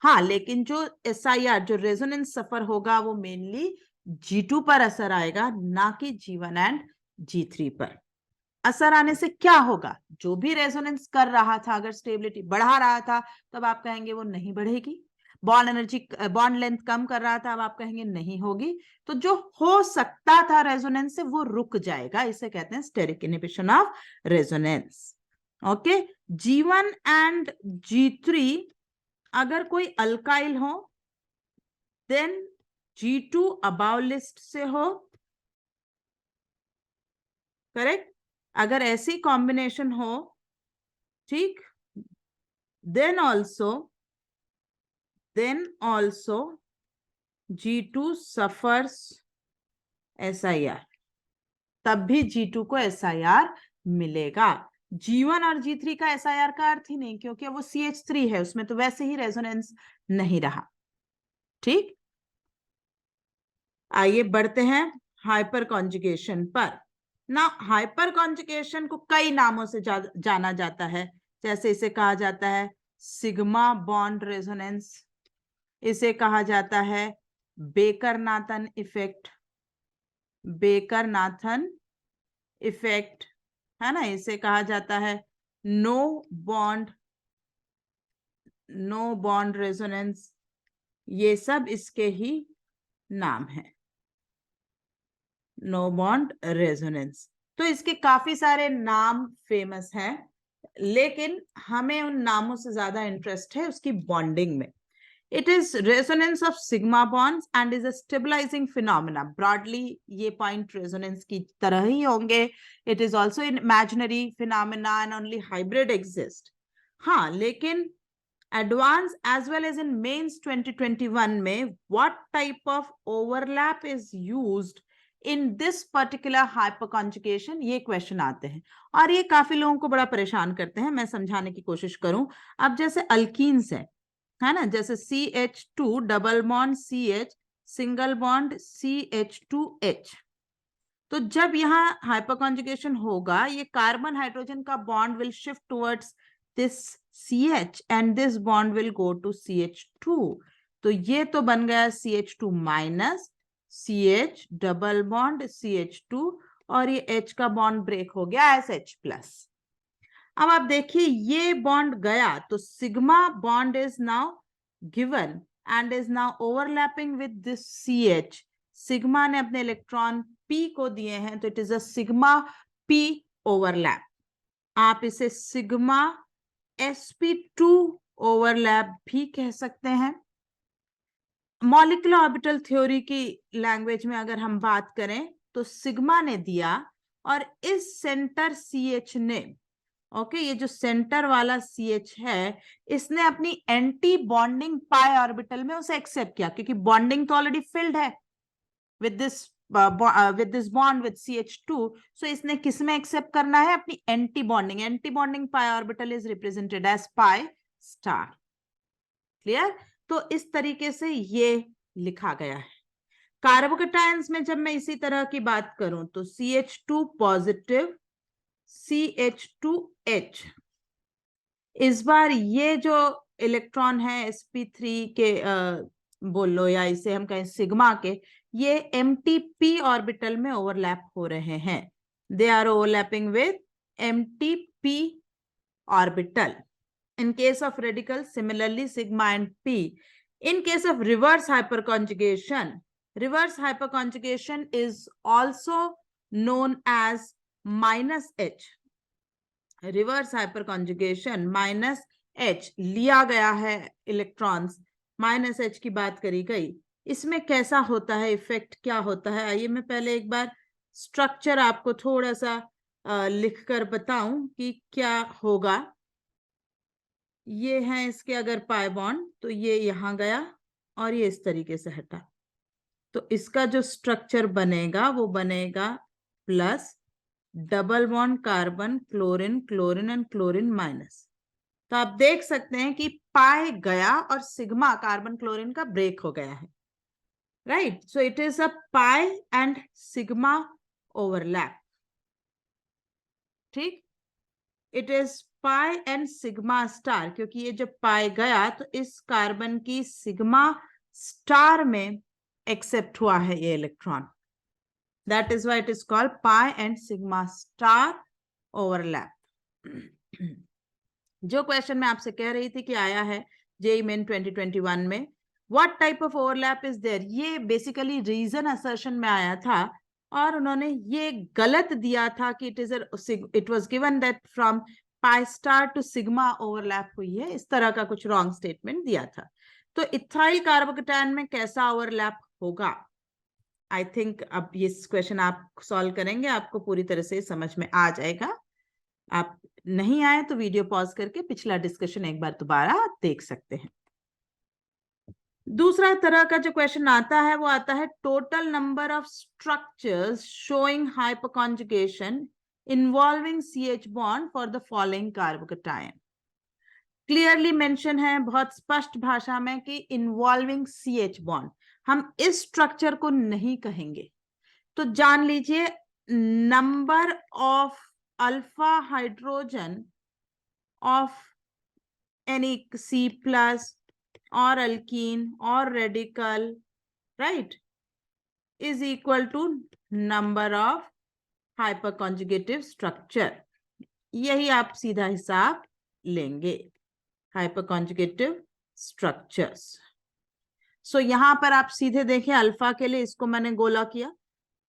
हाँ, लेकिन जो SIR जो रेजोनेंस सफर होगा वो मेनली G2 पर असर आएगा, ना कि G1 एंड G3 पर। असर आने से क्या होगा, जो भी रेजोनेंस कर रहा था अगर स्टेबिलिटी बढ़ा रहा था तब आप कहेंगे वो नहीं बढ़ेगी, बॉन्ड एनर्जी बॉन्ड लेंथ कम कर रहा था अब आप कहेंगे नहीं होगी, तो जो हो सकता था रेजोनेंस से वो रुक जाएगा, इसे कहते हैं steric inhibition of resonance. Okay, G1 and G3 अगर कोई अल्काइल हो देन G2 अबाव लिस्ट से हो, करेक्ट, अगर ऐसी कॉम्बिनेशन हो, ठीक, then also G2 suffers SIR, तब भी G2 को SIR मिलेगा। G1 और G3 का SIR का अर्थ ही नहीं, क्योंकि वो CH3 है, उसमें तो वैसे ही रेजोनेंस नहीं रहा। ठीक, आइए बढ़ते हैं हाइपर कॉन्जुगेशन पर। ना हाइपर कॉन्जुगेशन को कई नामों से जाना जाता है, जैसे इसे कहा जाता है सिग्मा बॉन्ड रेजोनेंस, इसे कहा जाता है बेकर-नाथन इफेक्ट, बेकर-नाथन इफेक्ट, है ना, इसे कहा जाता है नो बॉन्ड रेजोनेंस, ये सब इसके ही नाम है, नो बॉन्ड रेजोनेंस। तो इसके काफी सारे नाम फेमस हैं, लेकिन हमें उन नामों से ज्यादा इंटरेस्ट है उसकी बॉन्डिंग में। It is resonance of sigma bonds and is a stabilizing phenomena. Broadly, ये point resonance की तरह ही होंगे. It is also an imaginary phenomena and only hybrid exist. हाँ, लेकिन advance as well as in mains 2021 में what type of overlap is used in this particular hyperconjugation, ये question आते हैं और ये काफी लोगों को बड़ा परेशान करते हैं। मैं समझाने की कोशिश करूं। अब जैसे अल्कीन्स है ना, जैसे CH2 double bond CH single bond CH2H, तो जब यहाँ हाइपरकॉन्जुगेशन होगा ये कार्बन हाइड्रोजन का bond will shift towards this CH and this bond will go to CH2, तो ये तो बन गया CH2 minus CH double bond CH2 और ये H का बॉन्ड ब्रेक हो गया SH प्लस। अब आप देखिए ये बॉन्ड गया तो sigma bond is now given and is now overlapping with this CH, sigma ने अपने इलेक्ट्रॉन P को दिए हैं तो it is a sigma P overlap, आप इसे सिग्मा sp2 ओवरलैप भी कह सकते हैं। मॉलिक्यूलर ऑर्बिटल थ्योरी की लैंग्वेज में अगर हम बात करें तो सिग्मा ने दिया और इस सेंटर CH ने, ओके, ये जो सेंटर वाला CH है इसने अपनी एंटी बॉन्डिंग पाई ऑर्बिटल में उसे एक्सेप्ट किया, क्योंकि बॉन्डिंग तो ऑलरेडी फिल्ड है with this bond with CH2, so इसने किस में एक्सेप्ट करना है, अपनी anti bonding pi orbital is represented as pi star. Clear? तो इस तरीके से ये लिखा गया है। कार्बोकेटायंस में जब मैं इसी तरह की बात करूं तो CH2 पॉजिटिव CH2H, इस बार ये जो इलेक्ट्रॉन है sp3 के बोल लो या इसे हम कहें सिग्मा के, ये MTP ऑर्बिटल में ओवरलैप हो रहे हैं, they are overlapping with MTP orbital. In case of radical, similarly sigma and P. In case of reverse hyperconjugation is also known as minus H. Reverse hyperconjugation minus H लिया गया है electrons, minus H की बात करी गई, इसमें कैसा होता है, इफेक्ट क्या होता है, आइए मैं पहले एक बार स्ट्रक्चर आपको थोड़ा सा लिखकर बताऊं कि क्या होगा। ये है इसके अगर पाई बॉन्ड, तो ये यहां गया और ये इस तरीके से हटा, तो इसका जो स्ट्रक्चर बनेगा वो बनेगा plus double bond carbon chlorine chlorine and chlorine minus. तो आप देख सकते हैं कि पाई गया और सिग्मा कार्बन क्लोरीन का ब्रेक हो गया है, right? So it is a pi and sigma overlap, ठीक? It is pi and sigma star, क्योंकि ये जब पाई गया तो इस कार्बन की सिग्मा स्टार में एक्सेप्ट हुआ है ये electron, that is why it is called pi and sigma star overlap. जो क्वेश्चन मैं आपसे कह रही थी कि आया है जेईई मेन 2021 में, what type of overlap is there, ये बेसिकली रीजन असर्शन में आया था और उन्होंने ये गलत दिया था कि it was given that from pi star to sigma overlap हुई है, इस तरह का कुछ रॉन्ग स्टेटमेंट दिया था। तो इथाइल कार्बोकेटायन में कैसा ओवरलैप होगा? आई थिंक अब ये क्वेश्चन आप सॉल्व करेंगे, आपको पूरी तरह से समझ में आ जाएगा। आप नहीं आए तो वीडियो पॉज करके पिछला डिस्कशन एक बार दोबारा देख सकते हैं। दूसरा तरह का जो क्वेश्चन आता है वो आता है total number of structures showing hyperconjugation involving CH bond for the following carbocation. Clearly mention है बहुत स्पष्ट भाषा में कि इन्वॉल्विंग CH बॉन्ड, हम इस स्ट्रक्चर को नहीं कहेंगे। तो जान लीजिए number of alpha hydrogen of any C plus or alkene or radical, right, is equal to number of hyperconjugative structure. यही आप सीधा हिसाब लेंगे, hyperconjugative structures. So यहां पर आप सीधे देखें, अल्फा के लिए इसको मैंने गोला किया,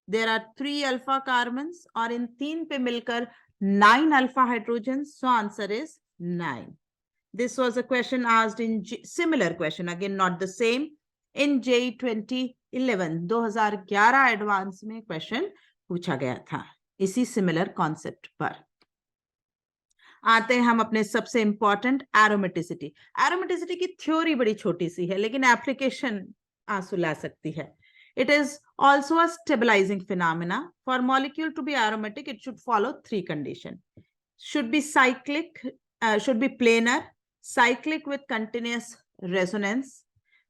there are 3 अल्फा कार्बन्स और इन 3 पे मिलकर 9 alpha hydrogen, so answer is 9. This was a question asked in similar question, again not the same, in JEE 2011 2011 advance में क्वेश्चन पूछा गया था इसी सिमिलर कॉन्सेप्ट पर। आते हैं हम अपने सबसे इंपॉर्टेंट एरोमेटिसिटी। एरोमेटिसिटी की थ्योरी बड़ी छोटी सी है लेकिन एप्लीकेशन आंसू ला सकती है। It is also a stabilizing phenomena. For molecule to be aromatic, it should follow 3 conditions. Should be cyclic, should be planar, cyclic with continuous resonance,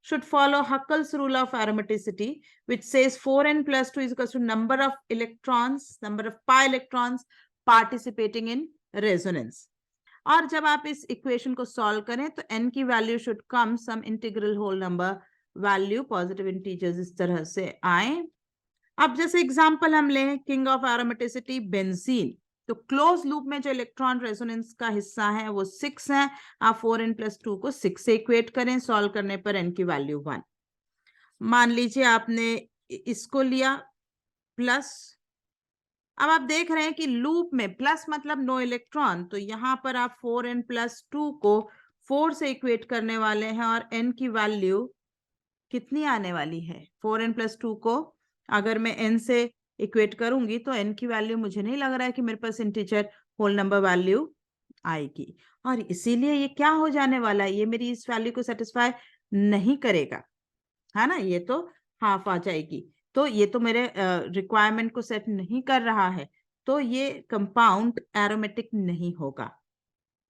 should follow Huckel's rule of aromaticity, which says 4n plus 2 is equal to number of electrons, number of pi electrons participating in resonance. और जब आप इस equation को solve करें तो n की value should come some integral whole number value, positive integers इस तरह से आए। अब जैसे एग्जांपल हम लें किंग ऑफ एरोमेटिसिटी बेंजीन, तो क्लोज लूप में जो इलेक्ट्रॉन रेजोनेंस का हिस्सा है वो 6 है। आप 4n + 2 को 6 से इक्वेट करें, सॉल्व करने पर n की वैल्यू 1। मान लीजिए आपने इसको लिया प्लस, अब आप देख रहे हैं कि लूप में प्लस मतलब नो इलेक्ट्रॉन, तो यहां पर आप 4n + 2 को 4 से इक्वेट करने वाले हैं और n की वैल्यू कितनी आने वाली है? 4n + 2 को अगर मैं n से इक्वेट करूंगी तो n की वैल्यू मुझे नहीं लग रहा है कि मेरे पास इंटीजर होल नंबर वैल्यू आएगी, और इसीलिए ये क्या हो जाने वाला है, ये मेरी इस वैल्यू को सेटिस्फाई नहीं करेगा, है ना? ये तो हाफ आ जाएगी, तो ये तो मेरे रिक्वायरमेंट को सेट नहीं कर रहा है, तो ये कंपाउंड एरोमेटिक नहीं होगा।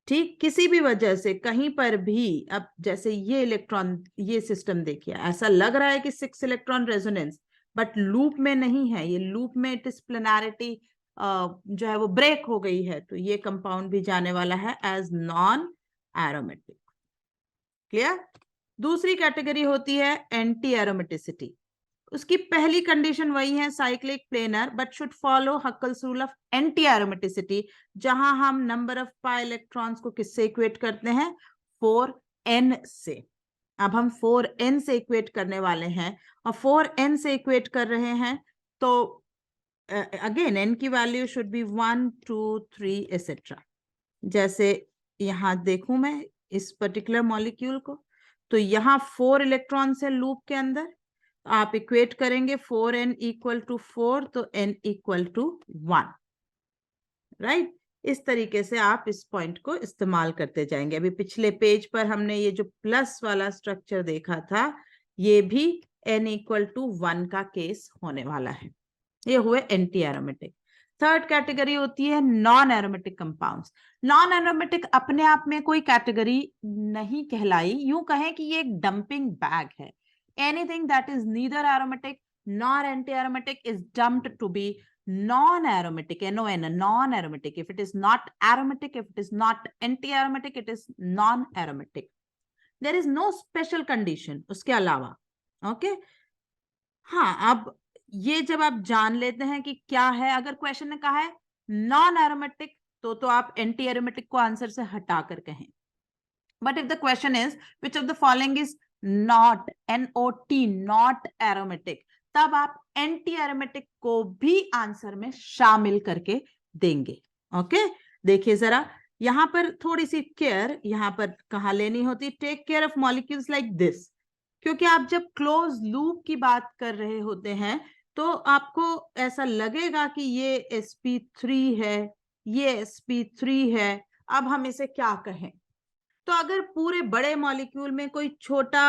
ठीक, किसी भी वजह से कहीं पर भी, अब जैसे ये इलेक्ट्रॉन, ये सिस्टम देखिए, ऐसा लग रहा है कि 6 इलेक्ट्रॉन रेजोनेंस, बट लूप में नहीं है, ये लूप में इट इज प्लेनारिटी जो है वो ब्रेक हो गई है, तो ये कंपाउंड भी जाने वाला है एज नॉन एरोमेटिक। क्लियर? दूसरी कैटेगरी होती है एंटी एरोमेटिसिटी। उसकी पहली कंडीशन वही है cyclic planar, but should follow Huckel's rule of anti aromaticity, जहां हम नंबर ऑफ पाई इलेक्ट्रॉन्स को किससे इक्वेट करते हैं? 4n से। अब हम 4n से इक्वेट करने वाले हैं और 4n से इक्वेट कर रहे हैं, तो अगेन n की वैल्यू शुड बी 1 2 3 एसेट्रा। जैसे यहां देखूं मैं इस पर्टिकुलर मॉलिक्यूल को, तो यहां 4 इलेक्ट्रॉन्स है लूप के अंदर, आप इक्वेट करेंगे 4n = 4, तो n = 1, राइट? इस तरीके से आप इस पॉइंट को इस्तेमाल करते जाएंगे। अभी पिछले पेज पर हमने ये जो प्लस वाला स्ट्रक्चर देखा था, ये भी n=1 का केस होने वाला है। ये हुए एंटी एरोमेटिक। थर्ड कैटेगरी होती है non aromatic compounds. Non aromatic अपने आप में कोई कैटेगरी नहीं कहलाई, यूं कहें कि ये एक डंपिंग बैग है। Anything that is neither aromatic nor anti-aromatic is dumped to be non-aromatic, NON, non-aromatic. If it is not aromatic, if it is not anti-aromatic, it is non-aromatic. There is no special condition उसके अलावा। Okay हाँ, अब ये जब आप जान लेते हैं कि क्या है, अगर क्वेश्चन ने कहा है नॉन एरोमेटिक तो आप एंटी एरोमेटिक को आंसर से हटा कर कहें। But if the question is which of the following is not, NOT, not aromatic, तब आप एंटी एरोमेटिक को भी आंसर में शामिल करके देंगे। ओके देखिए जरा, यहां पर थोड़ी सी केयर यहां पर कहा लेनी होती, take care of molecules like this, क्योंकि आप जब क्लोज लूप की बात कर रहे होते हैं तो आपको ऐसा लगेगा कि ये sp3 है, ये sp3 है, अब हम इसे क्या कहें। तो अगर पूरे बड़े मॉलिक्यूल में कोई छोटा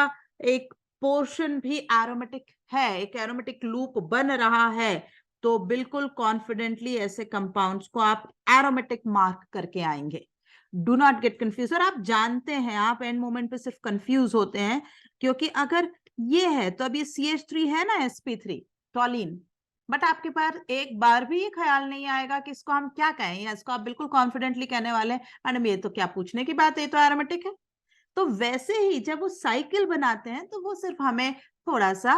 एक पोर्शन भी एरोमेटिक है, एक एरोमेटिक लूप बन रहा है, तो बिल्कुल कॉन्फिडेंटली ऐसे कंपाउंड्स को आप एरोमेटिक मार्क करके आएंगे। Do not get confuse. और आप जानते हैं, आप एंड मोमेंट पे सिर्फ कंफ्यूज होते हैं, क्योंकि अगर ये है तो अब ये CH3 है ना, sp3 टॉलिन, बट आपके पास एक बार भी ये ख्याल नहीं आएगा कि इसको हम क्या कहें, या इसको आप बिल्कुल कॉन्फिडेंटली कहने वाले हैं मैडम ये तो क्या पूछने की बात है, ये तो एरोमेटिक है। तो वैसे ही जब वो साइकिल बनाते हैं तो वो सिर्फ हमें थोड़ा सा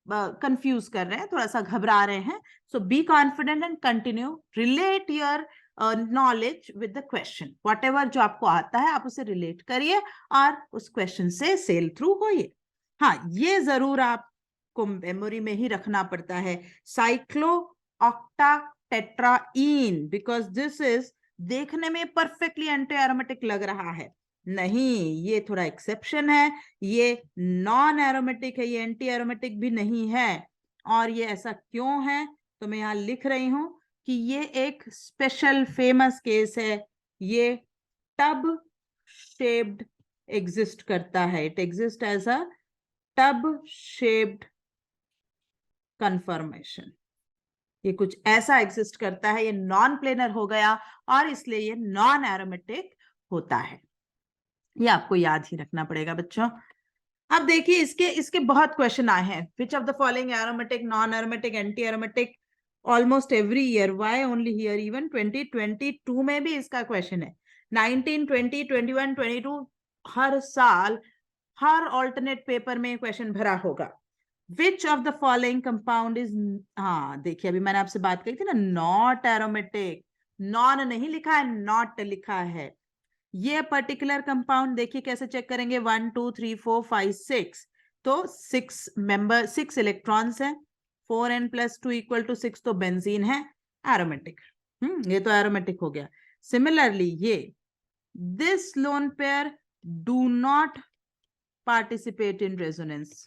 कंफ्यूज कर रहे हैं, थोड़ा सा घबरा रहे हैं। So be confident and continue, relate your knowledge with the question, whatever जो आपको आता है आप उसे रिलेट करिए और उस क्वेश्चन से सेल थ्रू होइए। हाँ, ये जरूर आपको मेमोरी में ही रखना पड़ता है, cyclooctatetraene, because this is देखने में परफेक्टली एंटी एरोमेटिक लग रहा है, नहीं, ये थोड़ा एक्सेप्शन है, ये नॉन एरोमेटिक है, ये एंटी एरोमेटिक भी नहीं है। और ये ऐसा क्यों है, तो मैं यहां लिख रही हूं कि ये एक स्पेशल फेमस केस है, ये टब शेप्ड एग्जिस्ट करता है, it exist as a tub shaped conformation. ये कुछ ऐसा एग्जिस्ट करता है, ये नॉन प्लेनर हो गया और इसलिए ये नॉन एरोमेटिक होता है। ये आपको याद ही रखना पड़ेगा बच्चों। अब देखिए इसके बहुत क्वेश्चन आए हैं, विच of the following aromatic, non aromatic, anti aromatic, almost every year, why only here, even 2022 में भी इसका क्वेश्चन है, 19, 20, 21, 22, हर साल हर ऑल्टरनेट पेपर में क्वेश्चन भरा होगा। विच of the following compound is, हाँ देखिए अभी मैंने आपसे बात कही थी ना, नॉट एरोमेटिक, नॉन नहीं लिखा है, नॉट लिखा है। ये पर्टिकुलर कंपाउंड देखिए कैसे चेक करेंगे, 1 2 3 4 5 6, तो 6 इलेक्ट्रॉन्स हैं, 4n+2 = 6, तो बेंजीन है, एरोमेटिक। ये तो एरोमेटिक हो गया। सिमिलरली ये this lone pair do not participate in resonance,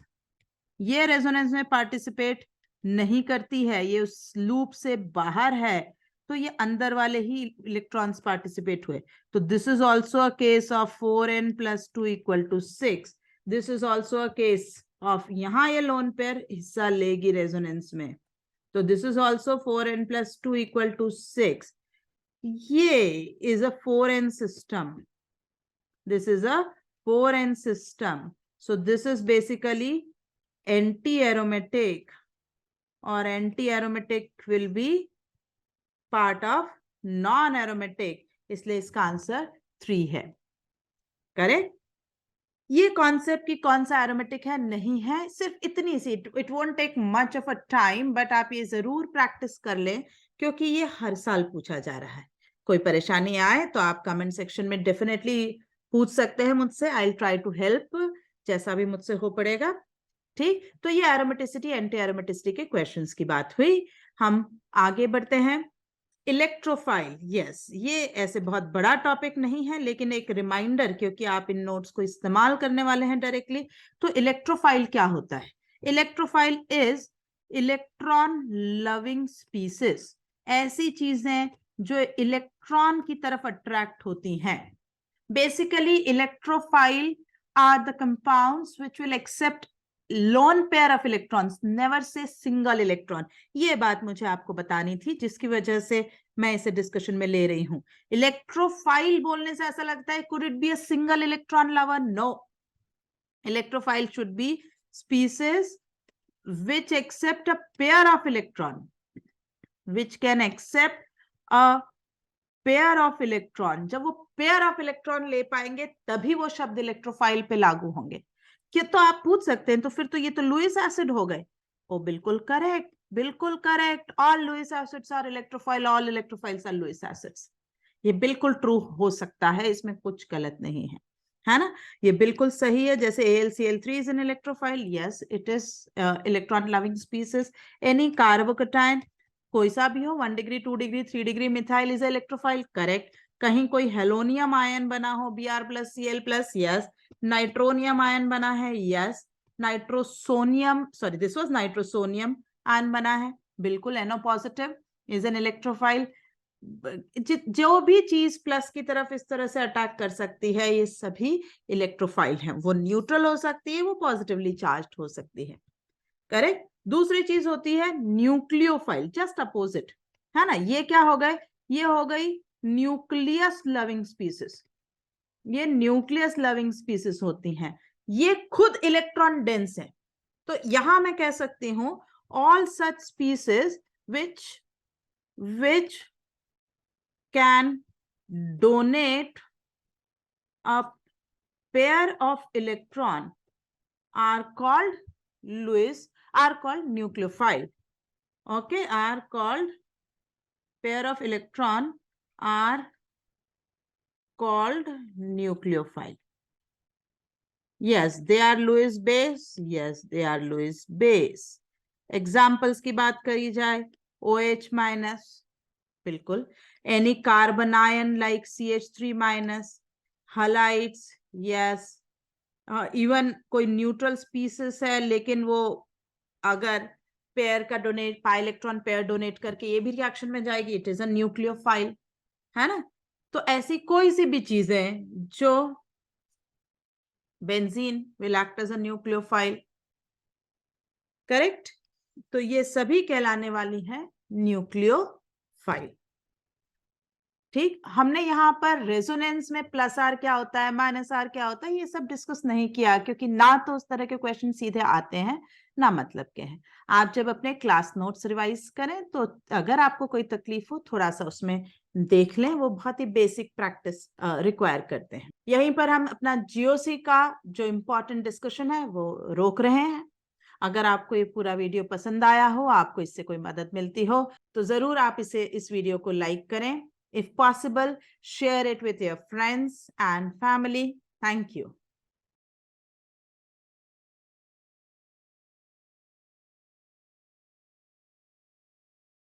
ये रेजोनेंस में पार्टिसिपेट नहीं करती है, ये उस लूप से बाहर है, तो ये अंदर वाले ही इलेक्ट्रॉन्स पार्टिसिपेट हुए। तो this is also a case of 4n+2 = 6। This is also a case of, यहां ये लोन पेयर हिस्सा लेगी रेजोनेंस में, तो दिस इज ऑल्सो 4n+2 = 6। ये is a 4n system, this is a 4n system, so this is basically anti-aromatic, or anti-aromatic will be part of non-aromatic, इसलिए इसका answer 3 है। करेक्ट। ये कॉन्सेप्ट कि कौन सा एरोमेटिक है नहीं है, सिर्फ इतनी सी, it won't take much of a time, but आप ये जरूर प्रैक्टिस कर लें क्योंकि ये हर साल पूछा जा रहा है। कोई परेशानी आए तो आप कमेंट सेक्शन में डेफिनेटली पूछ सकते हैं मुझसे, I will try to help, जैसा भी मुझसे हो पड़ेगा। ठीक, तो ये एरोमेटिसिटी एंटी एरोमेटिसिटी के क्वेश्चंस की बात हुई। हम आगे बढ़ते हैं। इलेक्ट्रोफाइल, यस, ये ऐसे बहुत बड़ा टॉपिक नहीं है, लेकिन एक रिमाइंडर, क्योंकि आप इन नोट्स को इस्तेमाल करने वाले हैं डायरेक्टली। तो इलेक्ट्रोफाइल क्या होता है? Electrophile is electron loving species, ऐसी चीजें जो इलेक्ट्रॉन की तरफ अट्रैक्ट होती हैं। Basically electrophile are the compounds which will accept lone pair of electrons, never say single electron. ये बात मुझे आपको बतानी थी, जिसकी वजह से मैं इसे डिस्कशन में ले रही हूं। इलेक्ट्रोफाइल बोलने से ऐसा लगता है could it be a single electron lover? No, electrophile should be species which accept a pair of electron, which can accept a pair of electron। जब वो pair of electron ले पाएंगे तभी वो शब्द इलेक्ट्रोफाइल पे लागू होंगे। कि तो आप पूछ सकते हैं तो फिर तो ये तो लुईस एसिड हो गए। ओ बिल्कुल करेक्ट, बिल्कुल correct. All Lewis acids are electrophile, all electrophiles are Lewis acids. ये बिल्कुल ट्रू हो सकता है, इसमें कुछ गलत नहीं है ना? ये बिल्कुल सही है। जैसे AlCl3 is an electrophile, yes it is electron loving species। any carbocation कोई सा भी हो, 1 degree 2 degree 3 degree methyl is electrophile, correct. कहीं कोई हेलोनियम आयन बना हो Br+Cl+, यस। नाइट्रोनियम आयन बना है, yes. Nitrosonium, sorry this was nitrosonium ion बना है, बिल्कुल। NO positive is an electrophile. जो भी चीज प्लस की तरफ इस तरह से अटैक कर सकती है, ये सभी इलेक्ट्रोफाइल हैं। वो न्यूट्रल हो सकती है, वो पॉजिटिवली चार्ज्ड हो सकती है, करेक्ट। दूसरी चीज होती है न्यूक्लियोफाइल, जस्ट अपोजिट, है ना? ये क्या हो गए? ये हो गई न्यूक्लियस लविंग स्पीसीज। ये न्यूक्लियस लविंग स्पीसीज होती हैं, ये खुद इलेक्ट्रॉन डेंस है। तो यहां मैं कह सकती हूं all such species which can donate a pair of electron are called nucleophile, okay, are called pair of electron are called nucleophile। yes they are Lewis base, yes they are Lewis base। Examples की बात करी जाए, OH minus, बिल्कुल। Any carbon ion like CH3 minus, halides, yes. Even कोई neutral species है लेकिन वो अगर पेयर का donate, pi electron pair donate करके ये भी रिएक्शन में जाएगी, इट इज अ न्यूक्लियोफाइल, है ना? तो ऐसी कोई सी भी चीजें जो benzene will act as a nucleophile, correct. तो ये सभी कहलाने वाली है न्यूक्लियोफाइल। ठीक, हमने यहाँ पर रेजोनेंस में प्लस आर क्या होता है, माइनस आर क्या होता है, ये सब डिस्कस नहीं किया, क्योंकि ना तो उस तरह के क्वेश्चन सीधे आते हैं ना मतलब के हैं। आप जब अपने क्लास नोट्स रिवाइज करें तो अगर आपको कोई तकलीफ हो थोड़ा सा उसमें देख लें, वो बहुत ही बेसिक प्रैक्टिस रिक्वायर करते हैं। यहीं पर हम अपना GOC का जो इम्पोर्टेंट डिस्कशन है वो रोक रहे हैं। अगर आपको ये पूरा वीडियो पसंद आया हो, आपको इससे कोई मदद मिलती हो, तो जरूर आप इस वीडियो को लाइक करें। If possible, share it with your friends and family. Thank you.